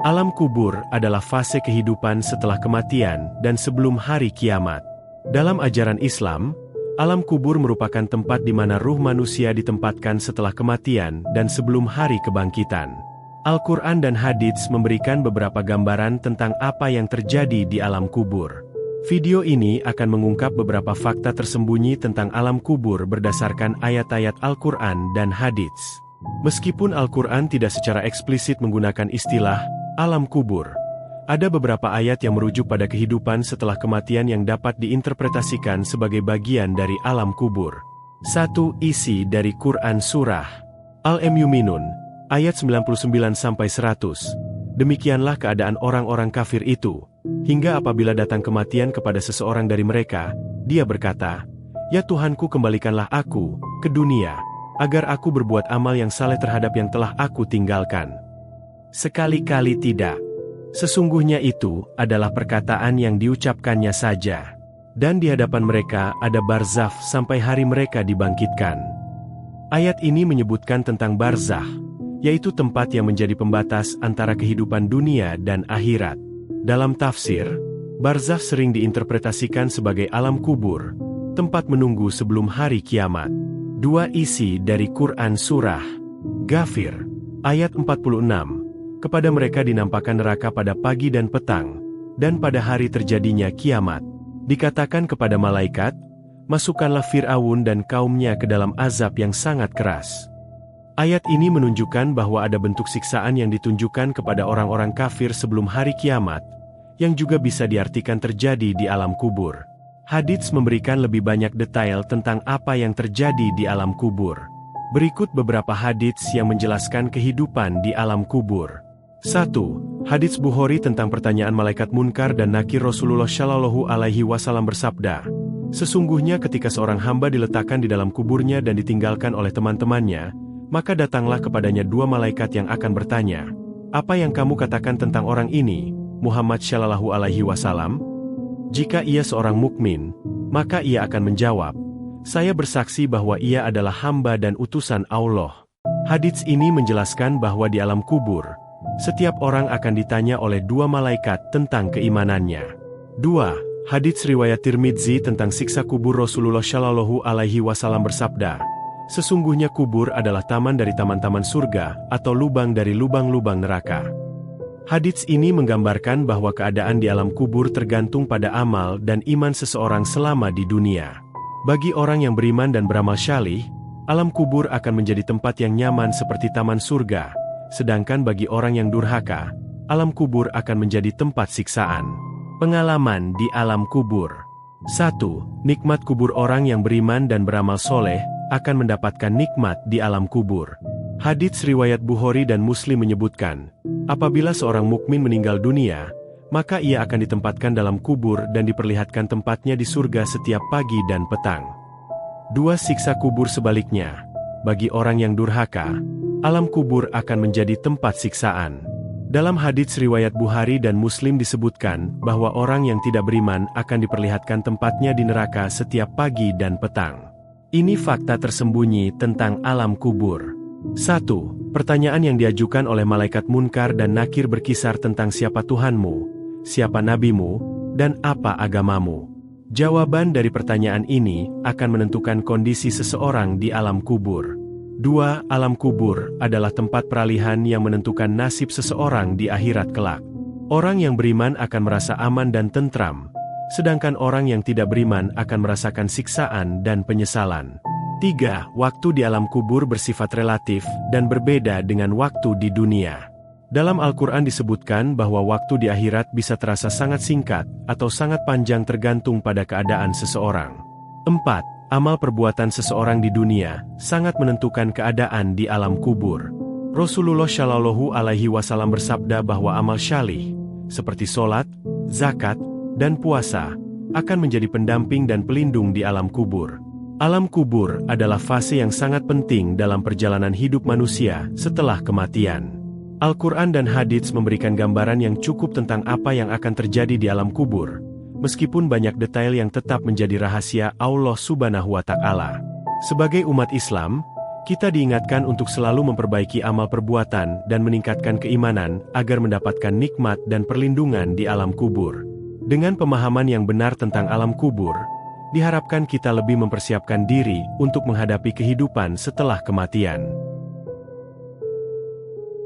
Alam kubur adalah fase kehidupan setelah kematian dan sebelum hari kiamat. Dalam ajaran Islam, alam kubur merupakan tempat di mana ruh manusia ditempatkan setelah kematian dan sebelum hari kebangkitan. Al-Quran dan hadits memberikan beberapa gambaran tentang apa yang terjadi di alam kubur. Video ini akan mengungkap beberapa fakta tersembunyi tentang alam kubur berdasarkan ayat-ayat Al-Quran dan hadits. Meskipun Al-Quran tidak secara eksplisit menggunakan istilah alam kubur, ada beberapa ayat yang merujuk pada kehidupan setelah kematian yang dapat diinterpretasikan sebagai bagian dari alam kubur. 1. Isi dari Quran Surah Al-Mu'minun, ayat 99-100. Demikianlah keadaan orang-orang kafir itu, hingga apabila datang kematian kepada seseorang dari mereka, dia berkata, "Ya Tuhanku, kembalikanlah aku ke dunia, agar aku berbuat amal yang saleh terhadap yang telah aku tinggalkan." Sekali-kali tidak. Sesungguhnya itu adalah perkataan yang diucapkannya saja. Dan di hadapan mereka ada barzakh sampai hari mereka dibangkitkan. Ayat ini menyebutkan tentang barzakh, yaitu tempat yang menjadi pembatas antara kehidupan dunia dan akhirat. Dalam tafsir, barzakh sering diinterpretasikan sebagai alam kubur, tempat menunggu sebelum hari kiamat. 2. Isi dari Quran Surah Ghafir, ayat 46. Kepada mereka dinampakkan neraka pada pagi dan petang, dan pada hari terjadinya kiamat. Dikatakan kepada malaikat, "Masukkanlah Fir'aun dan kaumnya ke dalam azab yang sangat keras." Ayat ini menunjukkan bahwa ada bentuk siksaan yang ditunjukkan kepada orang-orang kafir sebelum hari kiamat, yang juga bisa diartikan terjadi di alam kubur. Hadits memberikan lebih banyak detail tentang apa yang terjadi di alam kubur. Berikut beberapa hadits yang menjelaskan kehidupan di alam kubur. 1. Hadits Bukhari tentang pertanyaan malaikat Munkar dan Nakir. Rasulullah Shallallahu Alaihi Wasallam bersabda, "Sesungguhnya ketika seorang hamba diletakkan di dalam kuburnya dan ditinggalkan oleh teman-temannya, maka datanglah kepadanya dua malaikat yang akan bertanya, 'Apa yang kamu katakan tentang orang ini, Muhammad Shallallahu Alaihi Wasallam?' Jika ia seorang mukmin, maka ia akan menjawab, 'Saya bersaksi bahwa ia adalah hamba dan utusan Allah.'" Hadits ini menjelaskan bahwa di alam kubur, setiap orang akan ditanya oleh dua malaikat tentang keimanannya. 2. Hadits riwayat Tirmidzi tentang siksa kubur. Rasulullah Shallallahu Alaihi Wasallam bersabda, "Sesungguhnya kubur adalah taman dari taman-taman surga, atau lubang dari lubang-lubang neraka." Hadits ini menggambarkan bahwa keadaan di alam kubur tergantung pada amal dan iman seseorang selama di dunia. Bagi orang yang beriman dan beramal syalih, alam kubur akan menjadi tempat yang nyaman seperti taman surga. Sedangkan bagi orang yang durhaka, alam kubur akan menjadi tempat siksaan. Pengalaman di alam kubur. 1. Nikmat kubur. Orang yang beriman dan beramal soleh akan mendapatkan nikmat di alam kubur. Hadits riwayat Bukhari dan Muslim menyebutkan, apabila seorang mukmin meninggal dunia, maka ia akan ditempatkan dalam kubur dan diperlihatkan tempatnya di surga setiap pagi dan petang. 2. Siksa kubur. Sebaliknya, bagi orang yang durhaka, alam kubur akan menjadi tempat siksaan. Dalam hadits riwayat Bukhari dan Muslim disebutkan bahwa orang yang tidak beriman akan diperlihatkan tempatnya di neraka setiap pagi dan petang. Ini fakta tersembunyi tentang alam kubur. 1. Pertanyaan yang diajukan oleh malaikat Munkar dan Nakir berkisar tentang siapa Tuhanmu, siapa nabimu, dan apa agamamu. Jawaban dari pertanyaan ini akan menentukan kondisi seseorang di alam kubur. 2. Alam kubur adalah tempat peralihan yang menentukan nasib seseorang di akhirat kelak. Orang yang beriman akan merasa aman dan tentram, sedangkan orang yang tidak beriman akan merasakan siksaan dan penyesalan. 3. Waktu di alam kubur bersifat relatif dan berbeda dengan waktu di dunia. Dalam Al-Quran disebutkan bahwa waktu di akhirat bisa terasa sangat singkat atau sangat panjang tergantung pada keadaan seseorang. 4. Amal perbuatan seseorang di dunia sangat menentukan keadaan di alam kubur. Rasulullah Shallallahu Alaihi Wasallam bersabda bahwa amal syalih, seperti sholat, zakat, dan puasa, akan menjadi pendamping dan pelindung di alam kubur. Alam kubur adalah fase yang sangat penting dalam perjalanan hidup manusia setelah kematian. Al-Quran dan hadits memberikan gambaran yang cukup tentang apa yang akan terjadi di alam kubur, meskipun banyak detail yang tetap menjadi rahasia Allah Subhanahu wa Ta'ala. Sebagai umat Islam, Kita diingatkan untuk selalu memperbaiki amal perbuatan dan meningkatkan keimanan agar mendapatkan nikmat dan perlindungan di alam kubur. Dengan pemahaman yang benar tentang alam kubur, diharapkan kita lebih mempersiapkan diri untuk menghadapi kehidupan setelah kematian.